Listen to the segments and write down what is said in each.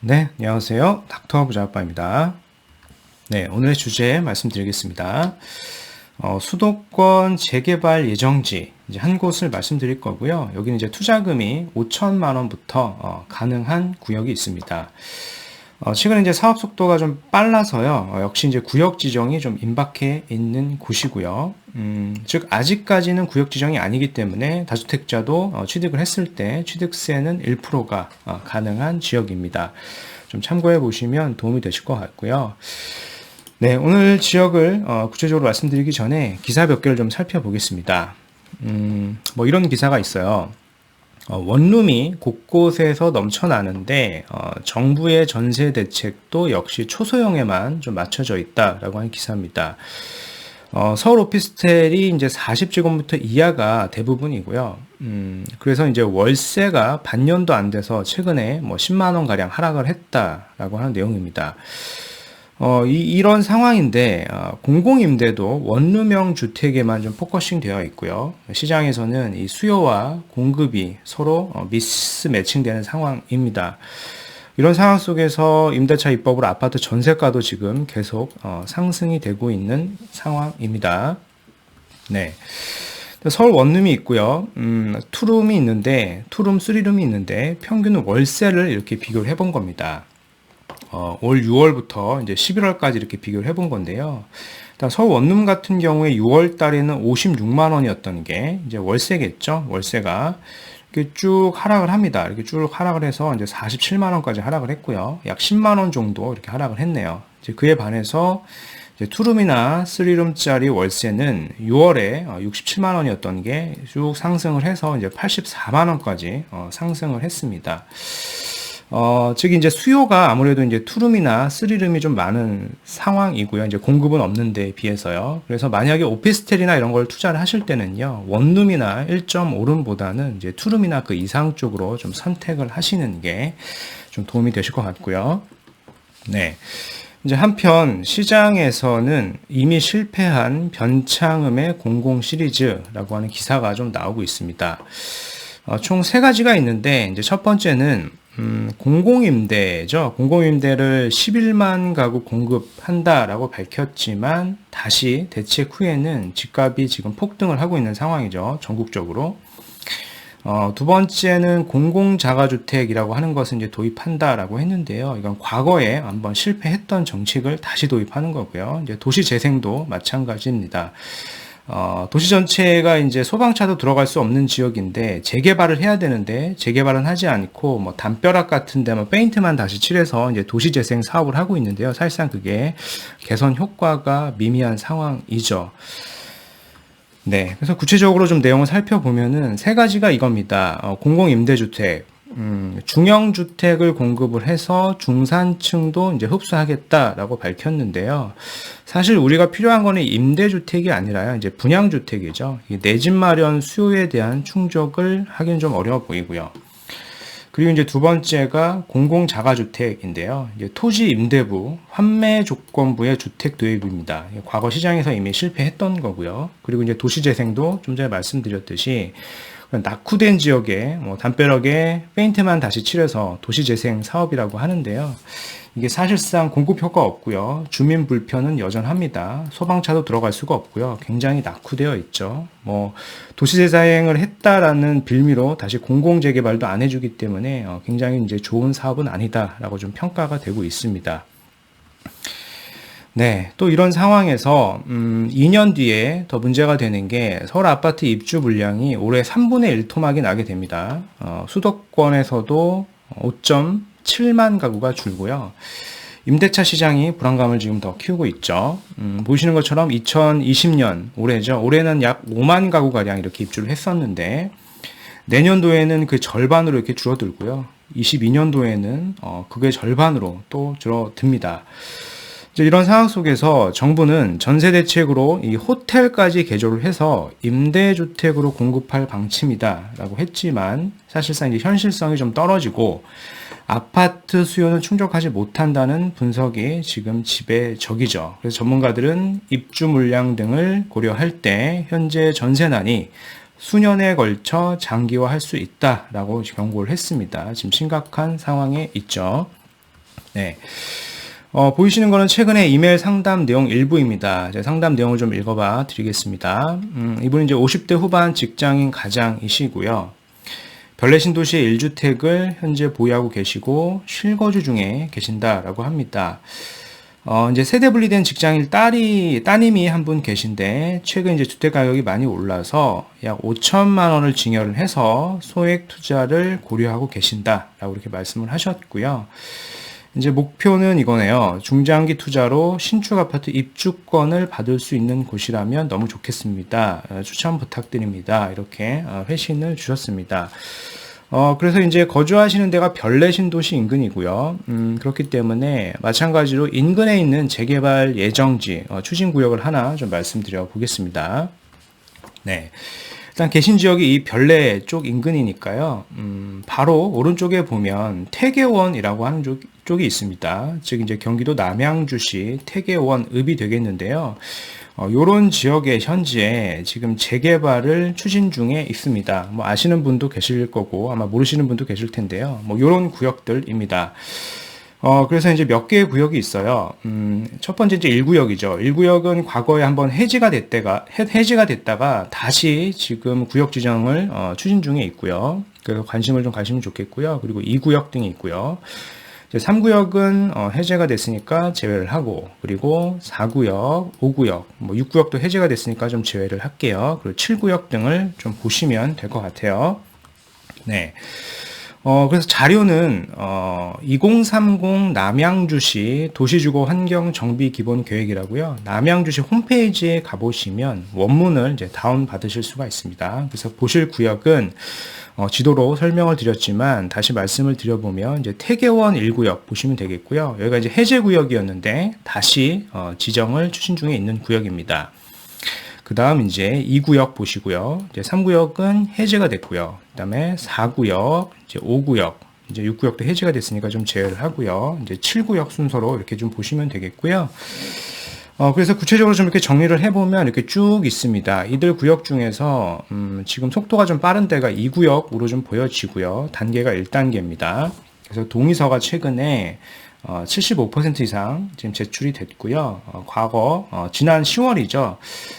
네, 안녕하세요. 닥터 부자아빠입니다. 네, 오늘의 주제 말씀드리겠습니다. 수도권 재개발 예정지 이제 한 곳을 말씀드릴 거고요. 여기는 이제 투자금이 5천만 원부터 가능한 구역이 있습니다. 최근에 이제 사업 속도가 좀 빨라서요. 역시 이제 구역 지정이 좀 임박해 있는 곳이고요. 즉 아직까지는 구역 지정이 아니기 때문에 다주택자도 취득을 했을 때 취득세는 1%가 가능한 지역입니다. 좀 참고해 보시면 도움이 되실 것 같고요. 네, 오늘 지역을 구체적으로 말씀드리기 전에 기사 몇 개를 좀 살펴보겠습니다. 뭐 이런 기사가 있어요. 원룸이 곳곳에서 넘쳐나는데 정부의 전세 대책도 역시 초소형에만 좀 맞춰져 있다라고 하는 기사입니다. 서울 오피스텔이 이제 40제곱미터 이하가 대부분이고요. 그래서 이제 월세가 반년도 안 돼서 최근에 뭐 10만 원 가량 하락을 했다라고 하는 내용입니다. 이런 상황인데 공공임대도 원룸형 주택에만 좀 포커싱 되어 있고요. 시장에서는 이 수요와 공급이 서로 미스매칭되는 상황입니다. 이런 상황 속에서 임대차 입법으로 아파트 전세가도 지금 계속 상승이 되고 있는 상황입니다. 네. 서울 원룸이 있고요. 투룸이 있는데, 투룸, 쓰리룸이 있는데 평균 월세를 이렇게 비교를 해본 겁니다. 올 6월부터 이제 11월까지 이렇게 비교를 해본 건데요. 일단 서울 원룸 같은 경우에 6월 달에는 56만 원이었던 게 이제 월세겠죠. 월세가 이렇게 쭉 하락을 합니다. 이렇게 쭉 하락을 해서 이제 47만 원까지 하락을 했고요. 약 10만 원 정도 이렇게 하락을 했네요. 이제 그에 반해서 이제 투룸이나 쓰리룸짜리 월세는 6월에 67만 원이었던 게 쭉 상승을 해서 이제 84만 원까지 상승을 했습니다. 즉 이제 수요가 아무래도 이제 투룸이나 쓰리룸이 좀 많은 상황이고요. 이제 공급은 없는 데에 비해서요. 그래서 만약에 오피스텔이나 이런 걸 투자를 하실 때는요. 원룸이나 1.5룸보다는 이제 투룸이나 그 이상 쪽으로 좀 선택을 하시는 게 좀 도움이 되실 것 같고요. 네. 이제 한편 시장에서는 이미 실패한 변창흠의 공공 시리즈라고 하는 기사가 좀 나오고 있습니다. 총 세 가지가 있는데 이제 첫 번째는 공공임대죠. 공공임대를 11만 가구 공급한다라고 밝혔지만 다시 대책 후에는 집값이 지금 폭등을 하고 있는 상황이죠. 전국적으로. 두 번째는 공공자가주택이라고 하는 것을 이제 도입한다라고 했는데요. 이건 과거에 한번 실패했던 정책을 다시 도입하는 거고요. 이제 도시재생도 마찬가지입니다. 도시 전체가 이제 소방차도 들어갈 수 없는 지역인데 재개발을 해야 되는데 재개발은 하지 않고 뭐 담벼락 같은 데만 페인트만 다시 칠해서 이제 도시 재생 사업을 하고 있는데요. 사실상 그게 개선 효과가 미미한 상황이죠. 네. 그래서 구체적으로 좀 내용을 살펴보면은 세 가지가 이겁니다. 공공임대주택, 중형주택을 공급을 해서 중산층도 이제 흡수하겠다라고 밝혔는데요. 사실 우리가 필요한 거는 임대주택이 아니라요. 이제 분양주택이죠. 내 집 마련 수요에 대한 충족을 하기는 좀 어려워 보이고요. 그리고 이제 두 번째가 공공자가주택인데요. 이제 토지 임대부, 환매 조건부의 주택 도입입니다. 과거 시장에서 이미 실패했던 거고요. 그리고 이제 도시재생도 좀 전에 말씀드렸듯이 낙후된 지역에 뭐 담벼락에 페인트만 다시 칠해서 도시재생 사업이라고 하는데요. 이게 사실상 공급 효과 없고요. 주민 불편은 여전합니다. 소방차도 들어갈 수가 없고요. 굉장히 낙후되어 있죠. 뭐 도시재생을 했다라는 빌미로 다시 공공재개발도 안 해주기 때문에 굉장히 이제 좋은 사업은 아니다라고 좀 평가가 되고 있습니다. 네, 또 이런 상황에서 2년 뒤에 더 문제가 되는 게 서울 아파트 입주 물량이 올해 3분의 1 토막이 나게 됩니다. 수도권에서도 5.7만 가구가 줄고요. 임대차 시장이 불안감을 지금 더 키우고 있죠. 보시는 것처럼 2020년 올해죠. 올해는 약 5만 가구가량 이렇게 입주를 했었는데 내년도에는 그 절반으로 이렇게 줄어들고요. 22년도에는 그게 절반으로 또 줄어듭니다. 이런 상황 속에서 정부는 전세 대책으로 이 호텔까지 개조를 해서 임대주택으로 공급할 방침이다라고 했지만 사실상 이제 현실성이 좀 떨어지고 아파트 수요는 충족하지 못한다는 분석이 지금 지배적이죠. 그래서 전문가들은 입주 물량 등을 고려할 때 현재 전세난이 수년에 걸쳐 장기화할 수 있다라고 경고를 했습니다. 지금 심각한 상황에 있죠. 네. 보이시는 거는 최근에 이메일 상담 내용 일부입니다. 이제 상담 내용을 좀 읽어봐 드리겠습니다. 이분은 이제 50대 후반 직장인 가장이시고요. 별내신도시의 1주택을 현재 보유하고 계시고 실거주 중에 계신다라고 합니다. 이제 세대 분리된 직장인 따님이 한 분 계신데, 최근 이제 주택 가격이 많이 올라서 약 5천만 원을 증여를 해서 소액 투자를 고려하고 계신다라고 이렇게 말씀을 하셨고요. 이제 목표는 이거네요. 중장기 투자로 신축 아파트 입주권을 받을 수 있는 곳이라면 너무 좋겠습니다. 추천 부탁드립니다. 이렇게 회신을 주셨습니다. 그래서 이제 거주하시는 데가 별내신도시 인근이고요. 그렇기 때문에 마찬가지로 인근에 있는 재개발 예정지, 추진구역을 하나 좀 말씀드려 보겠습니다. 네. 일단 계신 지역이 이 별내 쪽 인근이니까요. 바로 오른쪽에 보면 태계원이라고 하는 쪽이 있습니다. 즉 이제 경기도 남양주시 태계원읍이 되겠는데요. 요런 지역에 현재 지금 재개발을 추진 중에 있습니다. 뭐 아시는 분도 계실 거고 아마 모르시는 분도 계실 텐데요. 뭐 요런 구역들입니다. 그래서 이제 몇 개의 구역이 있어요. 첫 번째 이제 1구역이죠. 1구역은 과거에 한번 해지가 됐다가 다시 지금 구역 지정을 추진 중에 있고요. 그래서 관심을 좀 가시면 좋겠고요. 그리고 2구역 등이 있고요. 이제 3구역은 해제가 됐으니까 제외를 하고, 그리고 4구역, 5구역, 뭐 6구역도 해제가 됐으니까 좀 제외를 할게요. 그리고 7구역 등을 좀 보시면 될 것 같아요. 네. 그래서 자료는 2030 남양주시 도시주거 환경 정비 기본 계획이라고요. 남양주시 홈페이지에 가보시면 원문을 이제 다운 받으실 수가 있습니다. 그래서 보실 구역은 지도로 설명을 드렸지만 다시 말씀을 드려보면 이제 태계원 1구역 보시면 되겠고요. 여기가 이제 해제 구역이었는데 다시 지정을 추진 중에 있는 구역입니다. 그 다음 이제 2구역 보시고요. 이제 3구역은 해제가 됐고요. 그 다음에 4구역, 이제 5구역, 이제 6구역도 해제가 됐으니까 좀 제외를 하고요. 이제 7구역 순서로 이렇게 좀 보시면 되겠고요. 그래서 구체적으로 좀 이렇게 정리를 해보면 이렇게 쭉 있습니다. 이들 구역 중에서, 지금 속도가 좀 빠른 데가 2구역으로 좀 보여지고요. 단계가 1단계입니다. 그래서 동의서가 최근에 75% 이상 지금 제출이 됐고요. 과거 지난 10월이죠.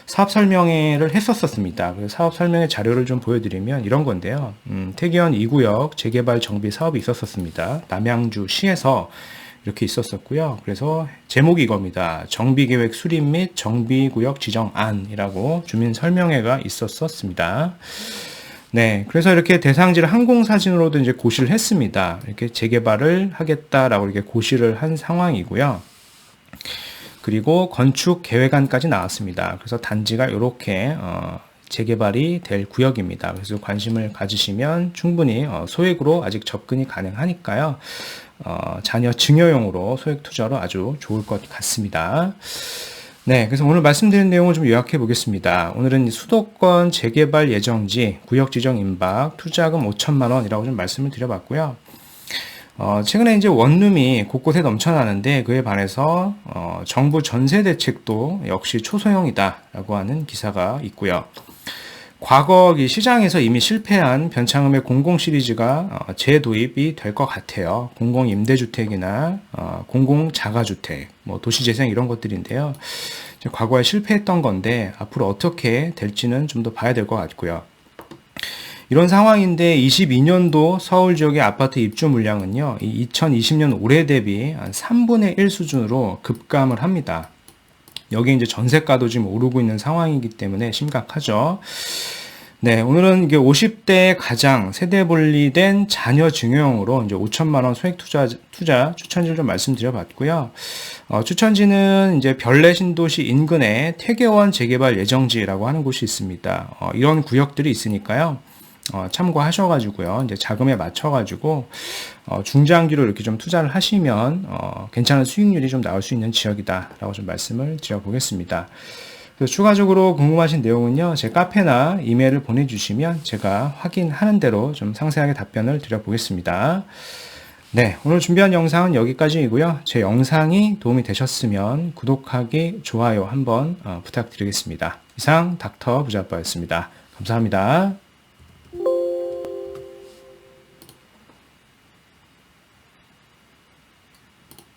사업 설명회를 했었습니다. 그래서 사업 설명회 자료를 좀 보여드리면 이런 건데요. 태계원 2구역 재개발 정비 사업이 있었습니다. 남양주시에서 이렇게 있었었고요. 그래서 제목이 이겁니다. 정비계획 수립 및 정비구역 지정안이라고 주민 설명회가 있었습니다. 네, 그래서 이렇게 대상지를 항공사진으로도 이제 고시를 했습니다. 이렇게 재개발을 하겠다라고 이렇게 고시를 한 상황이고요. 그리고 건축 계획안까지 나왔습니다. 그래서 단지가 이렇게 재개발이 될 구역입니다. 그래서 관심을 가지시면 충분히 소액으로 아직 접근이 가능하니까요. 자녀 증여용으로 소액 투자로 아주 좋을 것 같습니다. 네, 그래서 오늘 말씀드린 내용을 좀 요약해 보겠습니다. 오늘은 수도권 재개발 예정지, 구역 지정 임박, 투자금 5천만 원이라고 좀 말씀을 드려봤고요. 최근에 이제 원룸이 곳곳에 넘쳐나는데 그에 반해서 정부 전세 대책도 역시 초소형이다라고 하는 기사가 있고요. 과거 시장에서 이미 실패한 변창흠의 공공 시리즈가 재도입이 될 것 같아요. 공공 임대주택이나 공공 자가주택, 뭐 도시재생 이런 것들인데요. 과거에 실패했던 건데 앞으로 어떻게 될지는 좀 더 봐야 될 것 같고요. 이런 상황인데 22년도 서울 지역의 아파트 입주 물량은요, 2020년 올해 대비 한 3분의 1 수준으로 급감을 합니다. 여기 이제 전세가도 지금 오르고 있는 상황이기 때문에 심각하죠. 네, 오늘은 이게 50대 가장 세대 분리된 자녀 증여용으로 이제 5천만 원 소액 투자 추천지를 좀 말씀드려봤고요. 추천지는 이제 별내신도시 인근에 태계원 재개발 예정지라고 하는 곳이 있습니다. 이런 구역들이 있으니까요. 참고하셔가지고요. 이제 자금에 맞춰가지고 중장기로 이렇게 좀 투자를 하시면 괜찮은 수익률이 좀 나올 수 있는 지역이다라고 좀 말씀을 드려보겠습니다. 그래서 추가적으로 궁금하신 내용은요, 제 카페나 이메일을 보내주시면 제가 확인하는 대로 좀 상세하게 답변을 드려보겠습니다. 네, 오늘 준비한 영상은 여기까지이고요. 제 영상이 도움이 되셨으면 구독하기, 좋아요 한번 부탁드리겠습니다. 이상 닥터 부자아빠였습니다. 감사합니다.